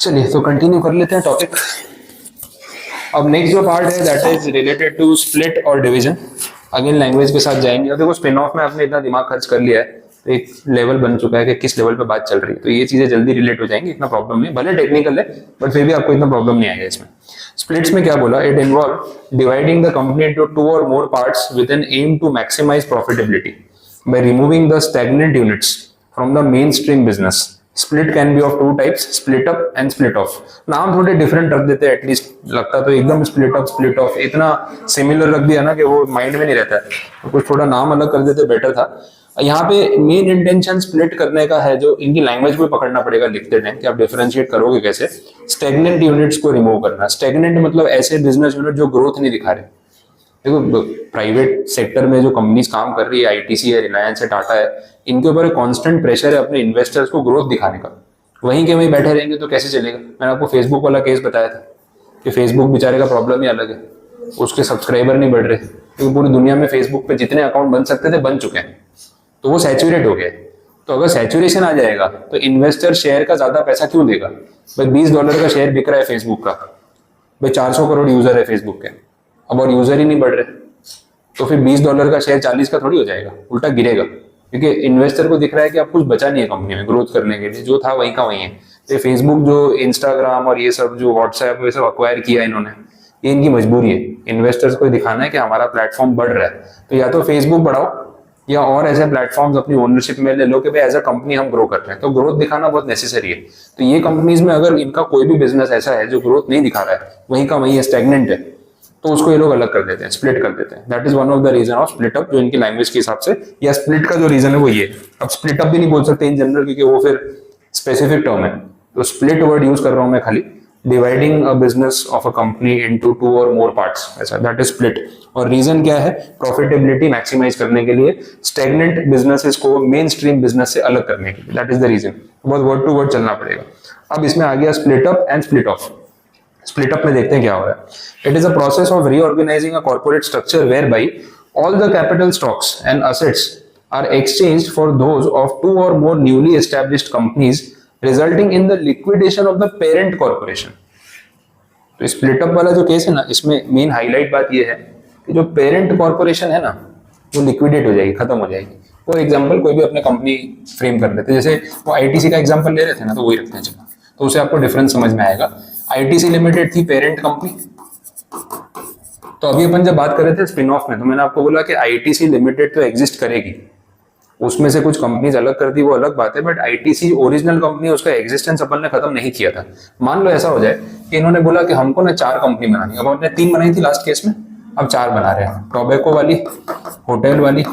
चलिए तो कंटिन्यू कर लेते हैं टॉपिक। अब नेक्स्ट जो पार्ट है that is related to split और डिवीजन। अगेन लैंग्वेज के साथ जाएंगे। और देखो स्पिन ऑफ में आपने इतना दिमाग खर्च कर लिया है तो एक लेवल बन चुका है कि किस लेवल पे बात चल रही है, तो ये चीजें जल्दी रिलेट हो जाएंगी, इतना प्रॉब्लम नहीं। भले टेक्निकल है बट फिर भी आपको इतना प्रॉब्लम नहीं आएगा इसमें। स्प्लिट्स में क्या बोला, it involve dividing the company into 2 or more parts with an aim to maximise profitability by removing the stagnant units from the mainstream business. Split can be of 2 types, split up and split off. नाम थोड़े different रख देते हैं, at least लगता तो एकदम split up split of इतना similar रख दिया ना कि वो माइंड में नहीं रहता है, तो कुछ थोड़ा नाम अलग कर देते बेटर था। यहाँ पे मेन इंटेंशन स्प्लिट करने का है, जो इनकी लैंग्वेज को पकड़ना पड़ेगा लिखते टाइम कि आप डिफरेंशिएट करोगे कैसे। स्टेगनेंट यूनिट्स को रिमूव करना। स्टेगनेंट मतलब ऐसे बिजनेस यूनिट जो ग्रोथ नहीं दिखा रहे। देखो प्राइवेट सेक्टर में जो कंपनीज काम कर रही है, आईटीसी है, रिलायंस है, टाटा है, इनके ऊपर एक कांस्टेंट प्रेशर है अपने इन्वेस्टर्स को ग्रोथ दिखाने का। वहीं के वहीं बैठे रहेंगे तो कैसे चलेगा। मैंने आपको फेसबुक वाला केस बताया था कि फेसबुक बेचारे का प्रॉब्लम ही अलग है, उसके सब्सक्राइबर नहीं बढ़ रहे क्योंकि पूरी दुनिया में फेसबुक पे जितने अकाउंट बन सकते थे बन चुके हैं, तो वो सैचुरेट हो गया। तो अगर सैचुरेशन आ जाएगा तो इन्वेस्टर शेयर का ज्यादा पैसा क्यों देगा। भाई $20 का शेयर बिक रहा है फेसबुक का, भाई 400 करोड़ यूजर है फेसबुक के, अब और यूजर ही नहीं बढ़ रहे तो फिर $20 का शेयर 40 का थोड़ी हो जाएगा, उल्टा गिरेगा। क्योंकि इन्वेस्टर को दिख रहा है कि अब कुछ बचा नहीं है कंपनी में ग्रोथ करने के लिए, जो था वहीं का वहीं है। तो फेसबुक जो इंस्टाग्राम और ये सब जो व्हाट्सएप ये सब अक्वायर किया इन्होंने, ये इनकी मजबूरी है। इन्वेस्टर्स को दिखाना है कि हमारा प्लेटफॉर्म बढ़ रहा है, तो या तो फेसबुक बढ़ाओ या और ऐसे प्लेटफॉर्म्स अपनी ओनरशिप में ले लो कि भाई एज अ कंपनी हम ग्रो कर रहे हैं। तो ग्रोथ दिखाना बहुत नेसेसरी है। तो ये कंपनीज में अगर इनका कोई भी बिजनेस ऐसा है जो ग्रोथ नहीं दिखा रहा है, वहीं का वहीं स्टैग्नेंट है, तो उसको ये लोग अलग कर देते हैं, स्प्लिट कर देते हैं। That is one of the reason of split up, जो इनकी लैंग्वेज के हिसाब से, या स्प्लिट का जो रीजन है वो ये। अब स्प्लिट अप भी नहीं बोल सकते इन जनरल क्योंकि वो फिर स्पेसिफिक टर्म है, तो स्प्लिट वर्ड यूज कर रहा हूं मैं खाली। Dividing a business of a company into 2 or more parts, ऐसा, दैट इज स्प्लिट। और रीजन क्या है, प्रॉफिटेबिलिटी मैक्सिमाइज करने के लिए, स्टैग्नेंट बिजनेसेस को मेन स्ट्रीम बिजनेस से अलग करने के लिए, दैट इज द रीजन। बहुत वर्ड टू वर्ड चलना पड़ेगा। अब इसमें आ गया split up and split of. Split up में देखते हैं क्या हो रहा है। It is a process of reorganising a corporate structure whereby all the capital stocks and assets are exchanged for those of 2 or more newly established companies resulting in the liquidation of the parent corporation. तो split up वाला जो case है ना, इसमें main highlight बात यह है कि जो पेरेंट कॉर्पोरेशन है ना, वो लिक्विडेट हो जाएगी, खत्म हो जाएगी। वो एग्जांपल कोई भी अपने कंपनी फ्रेम कर लेते हैं, जैसे वो आईटीसी का एग्जांपल ले रहे थे ना, तो वही रखते हैं चलो, तो उसे आपको डिफरेंस समझ में आएगा। आईटीसी लिमिटेड थी पेरेंट कंपनी। तो अभी अपन जब बात कर रहे थे स्पिन ऑफ में, तो मैंने आपको बोला कि आईटीसी लिमिटेड तो एग्जिस्ट करेगी, उसमें से कुछ कंपनीज अलग कर दी वो अलग बात है, बट आईटीसी ओरिजिनल कंपनी, उसका एग्जिस्टेंस अपन ने खत्म नहीं किया था। मान लो ऐसा हो जाए कि इन्होंने बोला कि हमको ना 4 कंपनी बनानी, अब हमने 3 बनाई थी लास्ट केस में, अब 4 बना रहे हैं, टोबैको वाली, होटल वाली,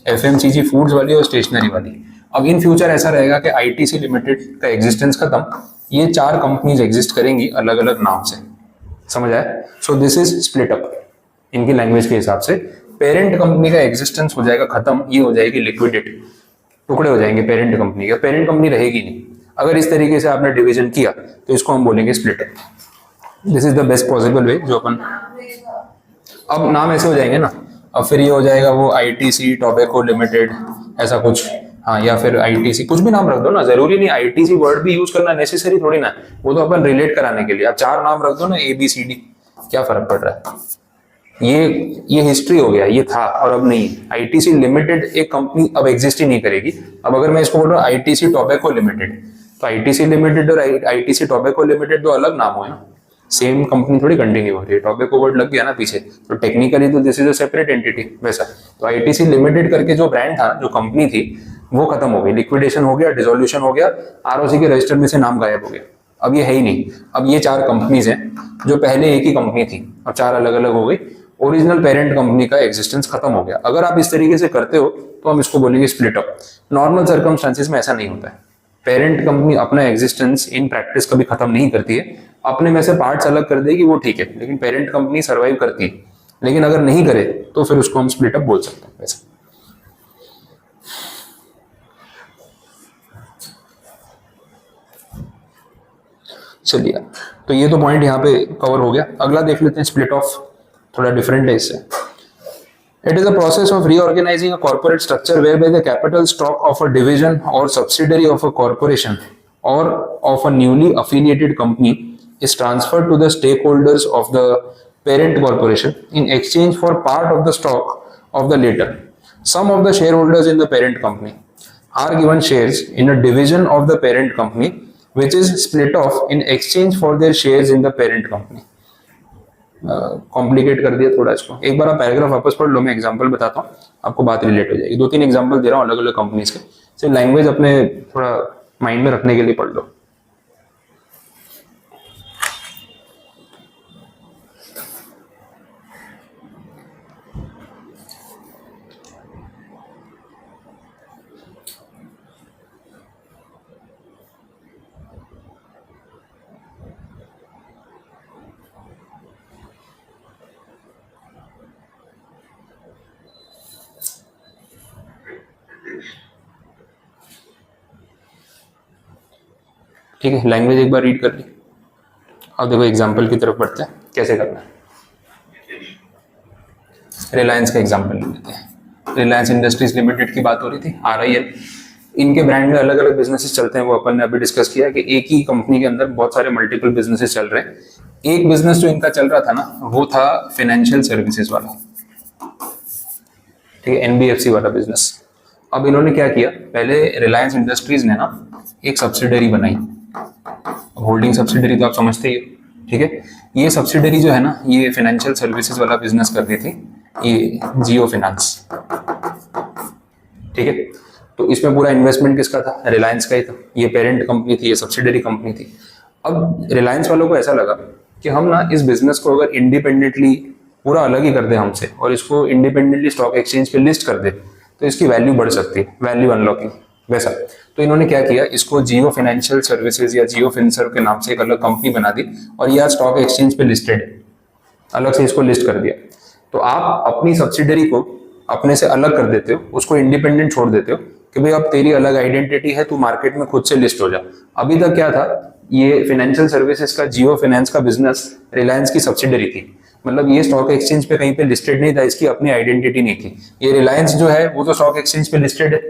एफएमसीजी फूड्स वाली और स्टेशनरी वाली। अब इन फ्यूचर ऐसा रहेगा कि आईटीसी लिमिटेड का एग्जिस्टेंस खत्म, ये 4 कंपनीज एग्जिस्ट करेंगी अलग अलग नाम से, समझ आया। So this is split up इनकी लैंग्वेज के हिसाब से। पेरेंट कंपनी का एग्जिस्टेंस हो जाएगा खत्म, ये हो जाएगी लिक्विडेट, टुकड़े हो जाएंगे पेरेंट कंपनी के, पेरेंट कंपनी रहेगी नहीं। अगर इस तरीके से आपने डिवीजन किया तो इसको हम बोलेंगे split up. This is the best possible way जो अपन, अब नाम ऐसे हो जाएंगे ना, अब फिर ये हो जाएगा वो आईटीसी टोबैको लिमिटेड ऐसा कुछ, हाँ, या फिर आईटीसी, कुछ भी नाम रख दो ना, जरूरी नहीं आईटीसी वर्ड भी यूज करना नेसेसरी थोड़ी ना, वो तो अपन रिलेट कराने के लिए। आप 4 नाम रख दो ना, ABCD, क्या फर्क पड़ रहा है। ये हिस्ट्री हो गया, ये था और अब नहीं। आईटीसी लिमिटेड एक कंपनी अब एग्जिस्ट ही नहीं करेगी। अब अगर मैं इसको बोल रहा हूँ आईटीसी टोबैको लिमिटेड, तो आईटीसी लिमिटेड और आईटीसी टोबैको लिमिटेड दो अलग नाम हो ना, सेम कंपनी थोड़ी कंटिन्यू हो रही है। टोबैको वर्ड लग गया ना पीछे, तो टेक्निकली तो this is a separate entity वैसा। तो आईटीसी लिमिटेड करके जो ब्रांड था, जो कंपनी थी, वो खत्म हो गई, लिक्विडेशन हो गया, डिसोल्यूशन हो गया, आरओसी के रजिस्टर में से नाम गायब हो गया, अब ये है ही नहीं। अब ये 4 कंपनीज हैं जो पहले एक ही कंपनी थी, अब 4 अलग अलग हो गई। ओरिजिनल पेरेंट कंपनी का एग्जिस्टेंस खत्म हो गया। अगर आप इस तरीके से करते हो तो हम इसको बोलेंगे स्प्लिट अप। नॉर्मल सर्कमस्टांसेस में ऐसा नहीं होता है। पेरेंट कंपनी अपना एग्जिस्टेंस इन प्रैक्टिस कभी खत्म नहीं करती है, अपने में से पार्ट्स अलग कर देगी वो ठीक है, लेकिन पेरेंट कंपनी सर्वाइव करती है। लेकिन अगर नहीं करे तो फिर उसको हम स्प्लिट अप बोल सकते हैं वैसे। चलिए, तो ये तो पॉइंट यहाँ पे कवर हो गया। अगला देख लेते हैं स्प्लिट ऑफ, थोड़ा डिफरेंट है इससे। It is a process of reorganizing a corporate structure whereby the capital stock of a division or subsidiary of a corporation or of a newly affiliated company is transferred to the stakeholders of the parent corporation in exchange for part of the stock of the later. Some of the shareholders in the parent company are given shares in a division of the parent company which is split off in exchange for their shares in the parent company. Complicate कर दिया थोड़ा इसको, एक बार आप paragraph वापस पढ़ लो, मैं example बताता हूँ, आपको बात रिलेट हो जाएगी। 2-3 एग्जांपल दे रहा हूँ अलग अलग कंपनीज के, सिर्फ लैंग्वेज अपने थोड़ा माइंड में रखने के लिए पढ़ लो। ठीक है, लैंग्वेज एक बार रीड कर ली। अब देखो एग्जाम्पल की तरफ बढ़ते हैं, कैसे करना है। रिलायंस का एग्जाम्पल ले लेते हैं। रिलायंस इंडस्ट्रीज लिमिटेड की बात हो रही थी, RIL। इनके ब्रांड में अलग अलग बिजनेसेस चलते हैं, वो अपन ने अभी डिस्कस किया कि एक ही कंपनी के अंदर बहुत सारे मल्टीपल बिजनेसेस चल रहे हैं। एक बिजनेस जो इनका चल रहा था ना, वो था फाइनेंशियल सर्विसेज वाला, ठीक है, NBFC वाला बिजनेस। अब इन्होंने क्या किया, पहले रिलायंस इंडस्ट्रीज ने ना एक सब्सिडरी बनाई, होल्डिंग सब्सिडरी तो आप समझते ही हो, ठीक है। ये सब्सिडरी जो है ना, ये फाइनेंशियल सर्विसेज वाला बिजनेस कर रही थी, ये जियो फाइनेंस, ठीक है। तो इसमें पूरा इन्वेस्टमेंट किसका था, रिलायंस का ही था। ये पेरेंट कंपनी थी, ये सब्सिडरी कंपनी थी। अब रिलायंस वालों को ऐसा लगा कि हम ना इस बिजनेस को अगर इंडिपेंडेंटली पूरा अलग ही कर दे हमसे और इसको इंडिपेंडेंटली स्टॉक एक्सचेंज पे लिस्ट कर दे तो इसकी वैल्यू बढ़ सकती है, वैल्यू अनलॉकिंग वैसा। तो इन्होंने क्या किया, इसको जियो फाइनेंशियल सर्विसेज या जियो फिनसर्व के नाम से एक अलग कंपनी बना दी और यह स्टॉक एक्सचेंज पे लिस्टेड है, अलग से इसको लिस्ट कर दिया। तो आप अपनी सब्सिडरी को अपने से अलग कर देते हो, उसको इंडिपेंडेंट छोड़ देते हो कि भाई अब तेरी अलग आइडेंटिटी है, तू मार्केट में खुद से लिस्ट हो जा। अभी तक क्या था, ये फाइनेंशियल सर्विसेज का जियो फाइनेंस का बिजनेस रिलायंस की सब्सिडरी थी, मतलब ये स्टॉक एक्सचेंज पे कहीं पे लिस्टेड नहीं था, इसकी अपनी आइडेंटिटी नहीं थी। ये रिलायंस जो है वो तो स्टॉक एक्सचेंज पे लिस्टेड है,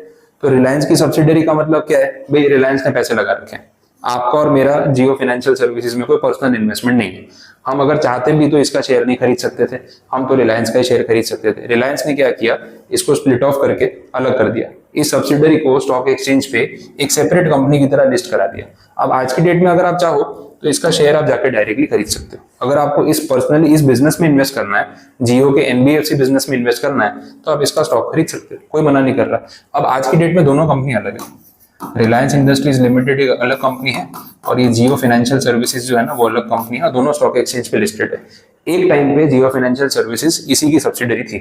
तो रिलायंस की सब्सिडरी का मतलब क्या है भाई, रिलायंस ने पैसे लगा रखे हैं। आपका और मेरा जियो फाइनेंशियल सर्विसेज में कोई पर्सनल इन्वेस्टमेंट नहीं है। हम अगर चाहते भी तो इसका शेयर नहीं खरीद सकते थे, हम तो रिलायंस का ही शेयर खरीद सकते थे। रिलायंस ने क्या किया, इसको स्प्लिट ऑफ करके अलग कर दिया, इस सब्सिडरी को स्टॉक एक्सचेंज पे एक सेपरेट कंपनी की तरह लिस्ट करा दिया। अब आज की डेट में अगर आप चाहो तो इसका शेयर आप जाकर डायरेक्टली खरीद सकते हो। अगर आपको इस पर्सनली इस बिजनेस में इन्वेस्ट करना है, जियो के NBFC बिजनेस में इन्वेस्ट करना है, तो आप इसका स्टॉक खरीद सकते हो, कोई मना नहीं कर रहा। अब आज की डेट में दोनों कंपनी अलग है, रिलायंस इंडस्ट्रीज लिमिटेड एक अलग कंपनी है और ये जियो फाइनेंशियल सर्विसेज जो है ना वो अलग कंपनी है, दोनों स्टॉक एक्सचेंज पे लिस्टेड है। एक टाइम पे जियो फाइनेंशियल सर्विसेज इसी की सब्सिडरी थी,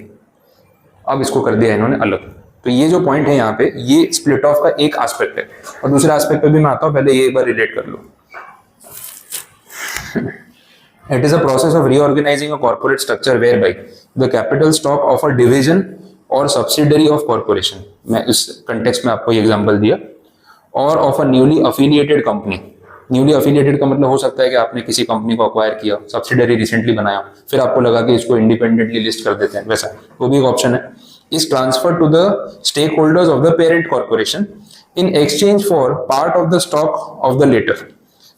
अब इसको कर दिया इन्होंने अलग। तो ये जो पॉइंट है यहाँ पे, ये स्प्लिट ऑफ का एक एस्पेक्ट है। और दूसरे एस्पेक्ट पे भी मैं आता हूँ, पहले ये एक बार रिलेट कर लो। It is a process of reorganizing a corporate structure whereby the capital stock of a division or subsidiary of corporation, मैं इस कंटेक्स्ट में आपको ये एग्जांपल दिया, और of a newly affiliated company। Newly affiliated का मतलब हो सकता है कि आपने किसी कंपनी को अक्वायर किया, सब्सिडरी रिसेंटली बनाया, फिर आपको लगा कि इसको इंडिपेंडेंटली लिस्ट कर देते हैं, वैसा वो भी एक ऑप्शन है। Is transfer to the stakeholders of the parent corporation in exchange for part of the stock of the latter.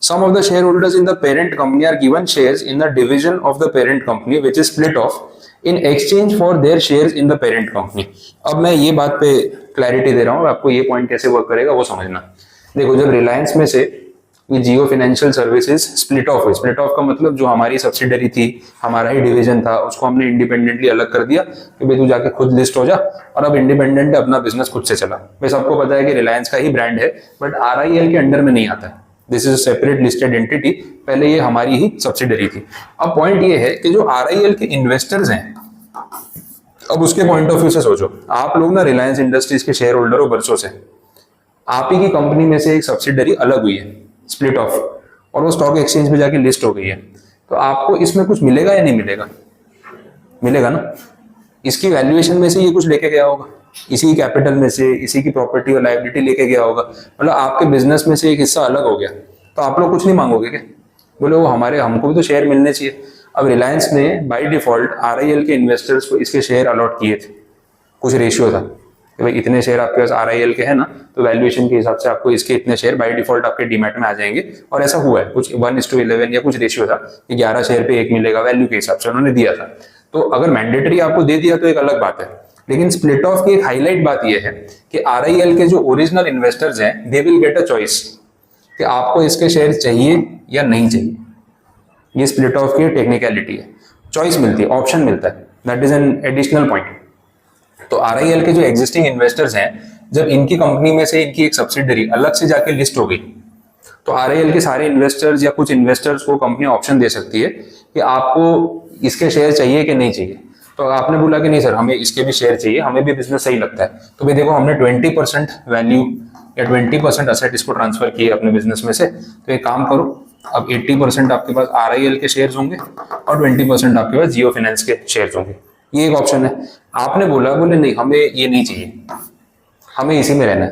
Some of the shareholders in the parent company are given shares in the division of the parent company which is split off in exchange for their shares in the parent company। अब मैं ये बात पे clarity दे रहा हूँ, आपको ये point कैसे वर्क करेगा वो समझना। देखो, जब रिलायंस में से ये जियो फाइनेंशियल सर्विसेज स्प्लिट ऑफ हुई, स्प्लिट ऑफ का मतलब जो हमारी सब्सिडरी थी, हमारा ही डिवीजन था, उसको हमने इंडिपेंडेंटली अलग कर दिया कि भाई तू जाके खुद लिस्ट हो जा और अब इंडिपेंडेंट अपना बिजनेस खुद से चला। भाई सबको पता है कि रिलायंस का ही ब्रांड है बट RIL के अंडर में नहीं आता है, this is separate listed entity, पहले ये हमारी ही सब्सिडरी थी। अब पॉइंट ये है कि जो RIL के इन्वेस्टर्स हैं, अब उसके पॉइंट ऑफ व्यू से सोचो, आप लोग ना रिलायंस इंडस्ट्रीज के शेयर होल्डर हो बरसों से, आप ही की कंपनी में से एक सब्सिडरी अलग हुई है, स्प्लिट ऑफ, और वो स्टॉक एक्सचेंज पे जाके लिस्ट हो गई है, तो आपको इसमें कुछ मिलेगा या नहीं मिलेगा? मिलेगा ना। इसकी वैल्यूएशन में से ये कुछ लेके गया होगा, इसी की कैपिटल में से, इसी की प्रॉपर्टी और लायबिलिटी लेके गया होगा, मतलब आपके बिजनेस में से एक हिस्सा अलग हो गया, तो आप लोग कुछ नहीं मांगोगे क्या? बोले वो हमारे, हमको भी तो शेयर मिलने चाहिए। अब रिलायंस ने बाय डिफॉल्ट RIL के इन्वेस्टर्स को इसके शेयर अलॉट किए थे, कुछ रेशियो था, कि भाई इतने शेयर आपके पास RIL के हैं ना, तो वैल्यूएशन के हिसाब से आपको इसके इतने शेयर बाय डिफॉल्ट आपके डीमैट में आ जाएंगे। और ऐसा हुआ है, कुछ 1:11 या कुछ रेशियो था कि 11 शेयर पे 1 मिलेगा, वैल्यू के हिसाब से उन्होंने दिया था। तो अगर मैंडेटरी आपको दे दिया तो एक अलग बात है, लेकिन स्प्लिट ऑफ की एक हाईलाइट बात यह है कि RIL के जो ओरिजिनल इन्वेस्टर्स हैं they will get a choice कि आपको इसके शेयर चाहिए या नहीं चाहिए। ये स्प्लिट ऑफ की टेक्निकलिटी है, चॉइस मिलती है, ऑप्शन मिलता है, that is an additional point. तो RIL के जो एग्जिस्टिंग इन्वेस्टर्स हैं, जब इनकी कंपनी में से इनकी एक सब्सिडरी अलग से जाके लिस्ट हो गई, तो RIL के सारे इन्वेस्टर्स या कुछ इन्वेस्टर्स को कंपनी ऑप्शन दे सकती है कि आपको इसके शेयर चाहिए कि नहीं चाहिए। तो आपने बोला कि नहीं सर हमें इसके भी शेयर चाहिए, हमें भी बिजनेस सही लगता है, तो भाई देखो हमने 20% वैल्यू या 20% असेट इसको ट्रांसफर किए अपने बिजनेस में से, तो एक काम करो, अब 80% आपके पास RIL के शेयर्स होंगे और 20% आपके पास जियो फाइनेंस के शेयर्स होंगे। ये एक ऑप्शन है। आपने बोले नहीं हमें ये नहीं चाहिए, हमें इसी में रहना है,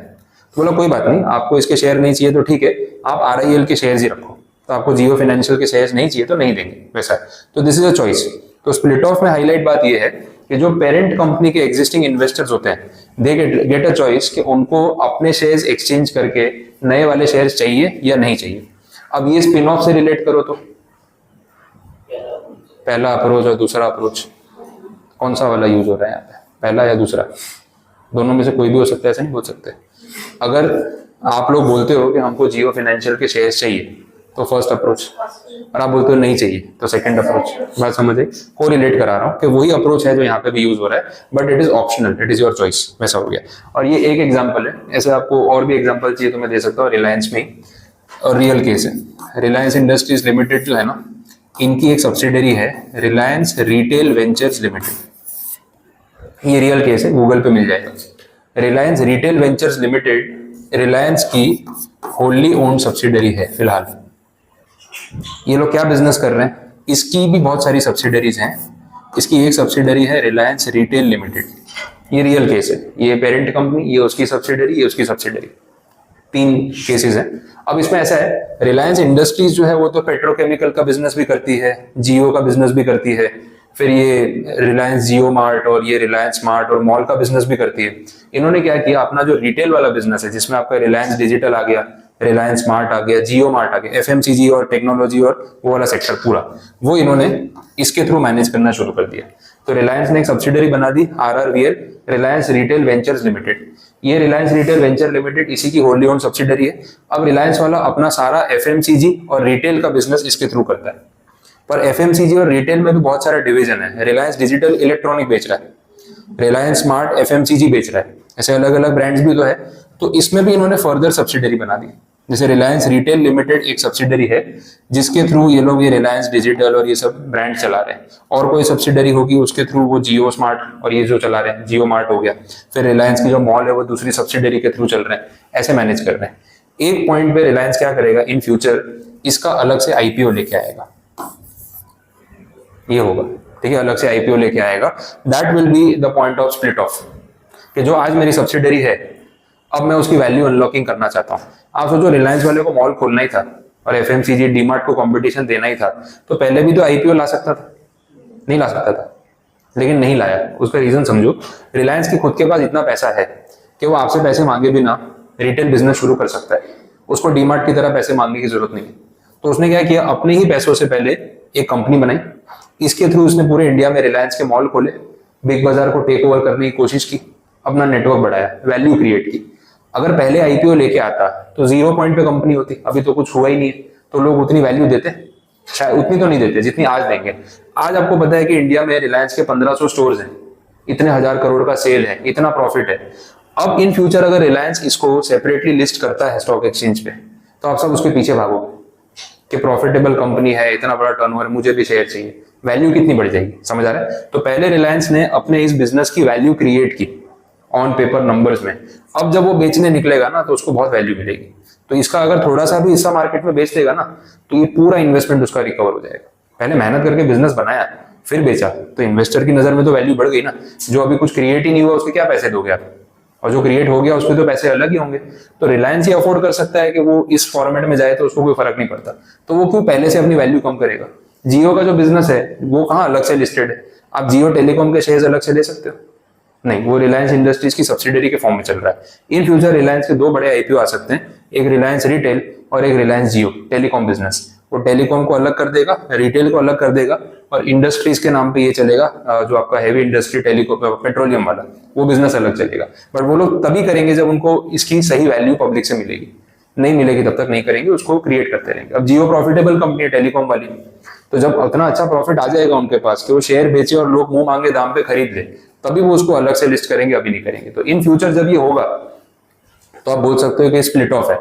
तो बोला कोई बात नहीं, आपको इसके शेयर नहीं चाहिए तो ठीक है, आप RIL के शेयर्स ही रखो, तो आपको जियो फाइनेंशियल के शेयर्स नहीं चाहिए तो नहीं देंगे, वैसा है। तो दिस इज अ चॉइस। तो स्प्लिट ऑफ में हाईलाइट बात यह है कि जो पेरेंट कंपनी के एग्जिस्टिंग इन्वेस्टर्स होते हैं दे गेट अ चॉइस कि उनको अपने शेयर्स एक्सचेंज करके नए वाले शेयर्स चाहिए या नहीं चाहिए। अब ये स्पिन ऑफ से रिलेट करो तो पहला अप्रोच और दूसरा अप्रोच कौन सा वाला यूज हो रहा है यहाँ पे, पहला या दूसरा? दोनों में से कोई भी हो सकता है, ऐसा नहीं बोल सकते। अगर आप लोग बोलते हो कि हमको जियो फाइनेंशियल के शेयर्स चाहिए तो फर्स्ट अप्रोच, और आप बोलते हो नहीं चाहिए तो सेकंड अप्रोच। बात समझे, को रिलेट करा रहा हूँ कि वही अप्रोच है जो यहाँ पे भी यूज हो रहा है, but it is optional, it is your choice, वैसा हो गया। और ये एक एग्जाम्पल है, ऐसे आपको और भी एग्जाम्पल चाहिए तो मैं दे सकता हूँ रिलायंस में, और रियल केस है। रिलायंस इंडस्ट्रीज लिमिटेड जो है ना, इनकी एक सब्सिडरी है रिलायंस रिटेल वेंचर्स लिमिटेड, ये रियल केस है, गूगल पे मिल जाएगा। Reliance retail ventures limited Reliance की होल्ली ओन्ड सब्सिडरी है फिलहाल। ये लोग क्या बिजनेस कर रहे हैं, इसकी भी बहुत सारी सब्सिडरीज हैं। इसकी एक सब्सिडरी है रिलायंस रिटेल लिमिटेड, ये रियल केस है, ये पेरेंट कंपनी, ये उसकी सब्सिडरी, ये उसकी सब्सिडरी, 3 केसेस हैं। अब इसमें ऐसा है, रिलायंस इंडस्ट्रीज जो है वो तो पेट्रोकेमिकल का बिजनेस भी करती है, जियो का बिजनेस भी करती है, फिर ये रिलायंस जियो मार्ट और ये रिलायंस स्मार्ट और मॉल का बिजनेस भी करती है। इन्होंने क्या किया, अपना जो रिटेल वाला बिजनेस है जिसमें आपका रिलायंस डिजिटल आ गया, रिलायंस स्मार्ट आ गया, जियो मार्ट आ गया, FMCG और टेक्नोलॉजी और वो वाला सेक्टर पूरा, वो इन्होंने इसके थ्रू मैनेज करना शुरू कर दिया। तो रिलायंस ने एक सब्सिडरी बना दी RRVL, Reliance retail ventures limited. ये रिलायंस रिटेल वेंचर लिमिटेड इसी की होल्डी ओन सब्सिडरी है। अब रिलायंस वाला अपना सारा FMCG और रिटेल का बिजनेस इसके थ्रू करता है, पर FMCG और रिटेल में भी बहुत सारा डिवीजन है। रिलायंस डिजिटल इलेक्ट्रॉनिक बेच रहा है, रिलायंस स्मार्ट FMCG बेच रहा है, ऐसे अलग अलग ब्रांड्स भी तो है। तो इसमें भी इन्होंने फर्दर सब्सिडरी बना दी, जैसे रिलायंस रिटेल लिमिटेड एक सब्सिडरी है जिसके थ्रू ये लोग ये रिलायंस डिजिटल और ये सब ब्रांड चला रहे हैं, और कोई सब्सिडरी होगी उसके थ्रू वो जियो स्मार्ट और ये जो चला रहे हैं, जियो मार्ट हो गया, फिर रिलायंस की जो मॉल है वो दूसरी सब्सिडरी के थ्रू चल रहे हैं, ऐसे मैनेज कर रहे हैं। एक पॉइंट पे रिलायंस क्या करेगा, इन फ्यूचर इसका अलग से IPO लेके आएगा, ये होगा, ठीक है, अलग से IPO लेके आएगा। That will be the point of split of, कि जो आज मेरी सब्सिडरी है अब मैं उसकी वैल्यू अनलॉकिंग करना चाहता हूँ। आप सोचो, रिलायंस वाले को मॉल खोलना ही था और FMCG डीमार्ट को कंपटीशन देना ही था, तो पहले भी तो IPO ला सकता था, नहीं ला सकता था, लेकिन नहीं लाया। उसका रीजन समझो, रिलायंस की खुद के पास इतना पैसा है कि वो आपसे पैसे मांगे बिना रिटेल बिजनेस शुरू कर सकता है, उसको डीमार्ट की तरह पैसे मांगने की जरूरत नहीं है। तो उसने क्या किया, अपने ही पैसों से पहले एक कंपनी बनाई, इसके थ्रू उसने पूरे इंडिया में रिलायंस के मॉल खोले, बिग बाजार को टेक ओवर करने की कोशिश की, अपना नेटवर्क बढ़ाया, वैल्यू क्रिएट की। अगर पहले IPO लेके आता तो 0 पॉइंट पे कंपनी होती, अभी तो कुछ हुआ ही नहीं है, तो लोग उतनी वैल्यू देते, शायद उतनी तो नहीं देते जितनी आज देंगे। आज आपको पता है कि इंडिया में रिलायंस के 1500 स्टोर्स हैं, इतने 1000 करोड़ का सेल है, इतना प्रॉफिट है। अब इन फ्यूचर अगर रिलायंस इसको सेपरेटली लिस्ट करता है स्टॉक एक्सचेंज पे, तो आप सब उसके पीछे भागोगे कि प्रॉफिटेबल कंपनी है, इतना बड़ा टर्नओवर, मुझे भी शेयर चाहिए, वैल्यू कितनी बढ़ जाएगी, समझ आ रहा है? तो पहले रिलायंस ने अपने इस बिजनेस की वैल्यू क्रिएट की ऑन पेपर नंबर्स में, अब जब वो बेचने निकलेगा ना तो उसको बहुत वैल्यू मिलेगी। तो इसका अगर थोड़ा सा भी हिस्सा मार्केट में बेच देगा ना तो ये पूरा इन्वेस्टमेंट उसका रिकवर हो जाएगा। पहले मेहनत करके बिजनेस बनाया फिर बेचा, तो इन्वेस्टर की नजर में तो वैल्यू बढ़ गई ना। जो अभी कुछ क्रिएट ही नहीं हुआ उसके क्या पैसे दोगे आप, और जो क्रिएट हो गया उसके तो पैसे अलग ही होंगे। तो रिलायंस ही अफोर्ड कर सकता है कि वो इस फॉर्मेट में जाए तो उसको कोई फर्क नहीं पड़ता, तो वो क्यों पहले से अपनी वैल्यू कम करेगा। जियो का जो बिजनेस है वो कहाँ अलग से लिस्टेड है, आप जियो टेलीकॉम के शेयर्स अलग से ले सकते हो, नहीं, वो रिलायंस इंडस्ट्रीज की सब्सिडरी के फॉर्म में चल रहा है। इन फ्यूचर रिलायंस के 2 बड़े आईपीओ आ सकते हैं, एक रिलायंस रिटेल और एक रिलायंस जियो, टेलीकॉम बिजनेस। वो टेलीकॉम को अलग कर देगा, रिटेल को अलग कर देगा, और इंडस्ट्रीज के नाम पे ये चलेगा, जो आपका हैवी इंडस्ट्री टेलीकॉम पेट्रोलियम वाला, वो बिजनेस अलग चलेगा। बट वो लोग तभी करेंगे जब उनको इसकी सही वैल्यू पब्लिक से मिलेगी, नहीं मिलेगी तब तक नहीं करेंगे, उसको क्रिएट करते रहेंगे। अब जियो प्रॉफिटेबल कंपनी है टेलीकॉम वाली, तो जब उतना अच्छा प्रॉफिट आ जाएगा उनके पास कि वो शेयर बेचे और लोग मुंह मांगे दाम पे खरीद ले, तभी वो उसको अलग से लिस्ट करेंगे, अभी नहीं करेंगे। तो इन फ्यूचर जब ये होगा तो आप बोल सकते हो कि स्प्लिट ऑफ है।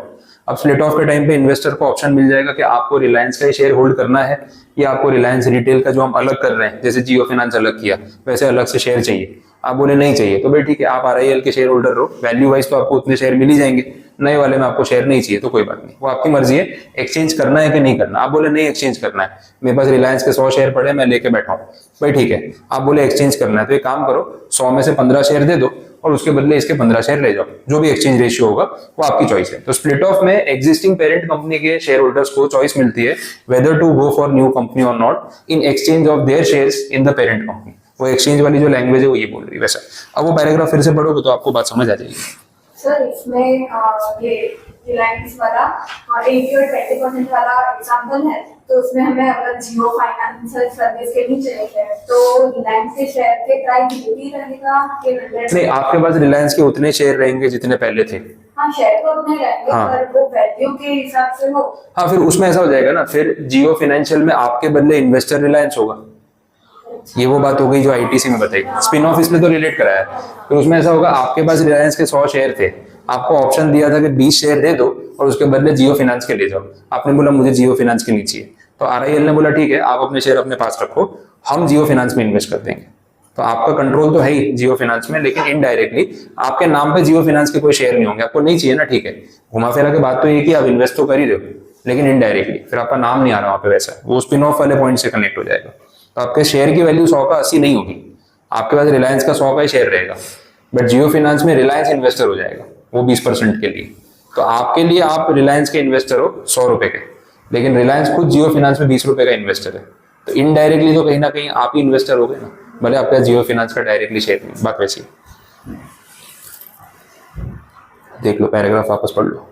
अब स्प्लिट ऑफ के टाइम पे इन्वेस्टर को ऑप्शन मिल जाएगा कि आपको रिलायंस का ही शेयर होल्ड करना है या आपको रिलायंस रिटेल का जो हम अलग कर रहे हैं, जैसे जियो फाइनेंस अलग किया वैसे अलग से शेयर चाहिए। आप बोले नहीं चाहिए, तो भाई ठीक है, आप आरआईएल के शेयर होल्डर रहो, वैल्यू वाइज तो आपको उतने शेयर मिल ही जाएंगे, नए वाले में आपको शेयर नहीं चाहिए तो कोई बात नहीं, वो आपकी मर्जी है एक्सचेंज करना है कि नहीं करना। आप बोले नहीं एक्सचेंज करना है, मेरे पास रिलायंस के 100 शेयर पड़े मैं लेके बैठा हूँ, भाई ठीक है। आप बोले एक्सचेंज करना है, तो एक काम करो, 100 में से 15 शेयर दे दो और उसके बदले इसके 15 शेयर ले जाओ, जो भी एक्सचेंज रेशियो होगा वो आपकी चॉइस है। तो स्प्लिट ऑफ में एग्जिस्टिंग पेरेंट कंपनी के शेयर होल्डर्स को चॉइस मिलती है whether to go for new company or not in exchange of their shares in the parent company. वो एक्सचेंज वाली जो लैंग्वेज है वो ये बोल रही है वैसा। अब वो पैराग्राफ फिर से पढ़ोगे तो आपको बात समझ आ जाएगी। सर इसमें ये रिलायंस वाला और 80 और 20% वाला एग्जांपल है, तो उसमें हमें अगर जियो फाइनेंशियल सर्विस के नीचे लेते हैं तो रिलायंस के शेयर पे प्राइस भी रहेगा कि नहीं, आपके पास रिलायंस के उतने शेयर रहेंगे जितने पहले थे। हाँ, शेयर तो उतने रहेंगे, हाँ। पर वो वैल्यू के हिसाब से हो। हाँ, फिर उसमें ऐसा हो जाएगा ना, फिर जियो फाइनेंशियल में आपके बदले इन्वेस्टर रिलायंस होगा। ये वो बात हो गई जो आईटीसी में बताई, स्पिन ऑफ इसमें तो रिलेट कराया। फिर उसमें ऐसा होगा, आपके पास रिलायंस के 100 शेयर थे, आपको ऑप्शन दिया था कि 20 शेयर दे दो और उसके बदले जियो फाइनेंस के ले जाओ। आपने बोला मुझे जियो फाइनेंस के नहीं चाहिए, तो आरआईएल ने बोला ठीक है, आप अपने शेयर अपने पास रखो, हम जियो फाइनेंस में इन्वेस्ट कर देंगे। तो आपका कंट्रोल तो है ही जियो फाइनेंस में, लेकिन इनडायरेक्टली आपके नाम पे जियो फाइनेंस के कोई शेयर नहीं होंगे। आपको नहीं चाहिए ना, ठीक है, घुमा फिरा के बात तो ये कि आप इन्वेस्ट तो कर ही रहे हो, लेकिन इनडायरेक्टली फिर आपका नाम नहीं आ रहा वहां पे, वैसा वो स्पिन ऑफ वाले पॉइंट से कनेक्ट हो जाएगा। तो आपके शेयर की वैल्यू 100 का 80 नहीं होगी, आपके पास रिलायंस का 100 का ही शेयर रहेगा, बट जियो फाइनेंस में रिलायंस इन्वेस्टर हो जाएगा वो 20% के लिए। तो आपके लिए आप रिलायंस के इन्वेस्टर हो 100 रुपए के, लेकिन रिलायंस खुद जियो फाइनेंस में 20 रुपए का इन्वेस्टर है, तो इनडायरेक्टली तो कहीं ना कहीं आप ही इन्वेस्टर हो गए ना, भले आपका जियो फाइनेंस का डायरेक्टली शेयर नहीं। बात वैसी देख लो, पैराग्राफ वापस पढ़ लो।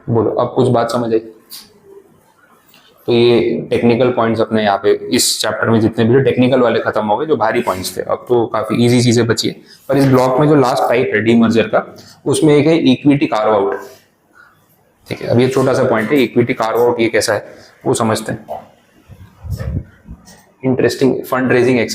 बोलो, अब कुछ बात समझ आई? तो ये टेक्निकल पॉइंट्स अपने यहाँ पे इस चैप्टर में जितने भी टेक्निकल वाले खत्म हो गए, जो भारी पॉइंट्स थे अब तो काफी इजी चीजें बची है। पर इस ब्लॉक में जो लास्ट टाइप है डीमर्जर का, उसमें एक है इक्विटी कार्व आउट। ठीक है, अब ये छोटा सा पॉइंट है, इक्विटी कार्व आउट ये कैसा है वो समझते हैं। Interesting fund raising